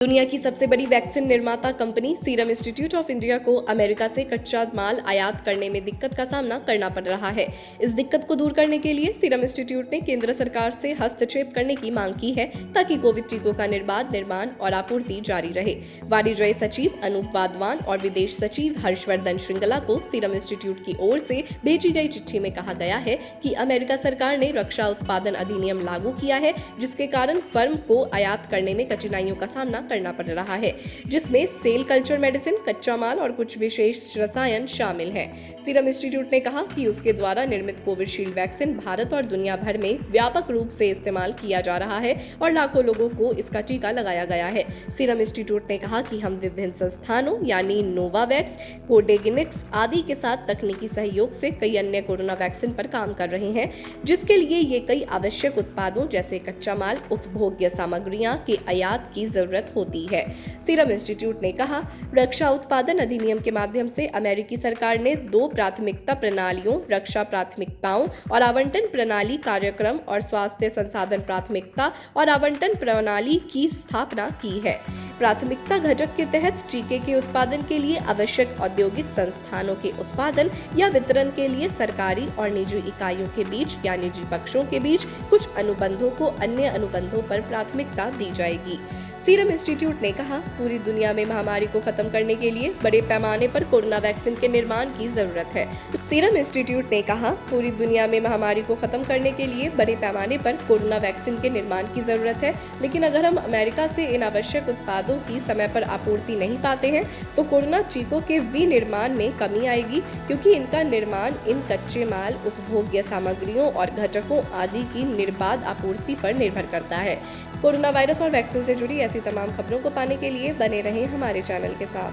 दुनिया की सबसे बड़ी वैक्सीन निर्माता company serum institute of India को अमेरिका से कच्चा माल आयात करने में दिक्कत का सामना करना पड़ रहा है। इस दिक्कत को दूर करने के लिए सीरम इंस्टीट्यूट ने केंद्र सरकार से हस्तक्षेप करने की मांग की है ताकि कोविड टीकों का निर्बाध निर्माण और आपूर्ति जारी रहे। वाणिज्य सचिव अनूप वाधवान और विदेश सचिव हर्षवर्धन श्रृंगला को सीरम इंस्टीट्यूट की ओर से भेजी गई चिट्ठी में कहा गया है कि अमेरिका सरकार ने रक्षा उत्पादन अधिनियम लागू किया है, जिसके कारण फर्म को आयात करने में कठिनाइयों का सामना करना पड़ रहा है, जिसमें सेल कल्चर मेडिसिन, कच्चा माल और कुछ विशेष रसायन शामिल हैं। सीरम इंस्टीट्यूट ने कहा कि उसके द्वारा निर्मित कोविशील्ड वैक्सीन भारत और दुनिया भर में व्यापक रूप से इस्तेमाल किया जा रहा है और लाखों लोगों को इसका टीका लगाया गया है। सीरम इंस्टीट्यूट ने कहा कि हम विभिन्न संस्थानों यानी नोवावैक्स, कोडेगिनिक्स आदि के साथ तकनीकी सहयोग से कई अन्य कोरोना वैक्सीन पर काम कर रहे हैं, जिसके लिए ये कई आवश्यक उत्पादों जैसे कच्चा माल, उपभोग्य सामग्रियां के आयात की जरूरत होती है। सीरम इंस्टीट्यूट ने कहा, रक्षा उत्पादन अधिनियम के माध्यम से अमेरिकी सरकार ने 2 प्राथमिकता प्रणालियों, रक्षा प्राथमिकताओं और आवंटन प्रणाली कार्यक्रम और स्वास्थ्य संसाधन प्राथमिकता और आवंटन प्रणाली की स्थापना की है। प्राथमिकता घटक के तहत टीके के उत्पादन के लिए आवश्यक औद्योगिक संस्थानों के उत्पादन या वितरण के लिए सरकारी और निजी इकाइयों के बीच या निजी पक्षों के बीच कुछ अनुबंधों को अन्य अनुबंधों पर प्राथमिकता दी जाएगी। सीरम इंस्टीट्यूट ने कहा, पूरी दुनिया में महामारी को खत्म करने के लिए बड़े पैमाने पर कोरोना वैक्सीन के निर्माण की जरूरत है। सीरम इंस्टीट्यूट ने कहा, पूरी दुनिया में महामारी को खत्म करने के लिए बड़े पैमाने पर कोरोना वैक्सीन के निर्माण की जरूरत है, लेकिन अगर हम अमेरिका से इन आवश्यक उत्पादों की समय पर आपूर्ति नहीं पाते हैं तो कोरोना टीकों के विनिर्माण में कमी आएगी, क्योंकि इनका निर्माण इन कच्चे माल, उपभोग्य सामग्रियों और घटकों आदि की निर्बाध आपूर्ति पर निर्भर करता है। कोरोना वायरस और वैक्सीन से जुड़ी ऐसी तमाम खबरों को पाने के लिए बने रहें हमारे चैनल के साथ।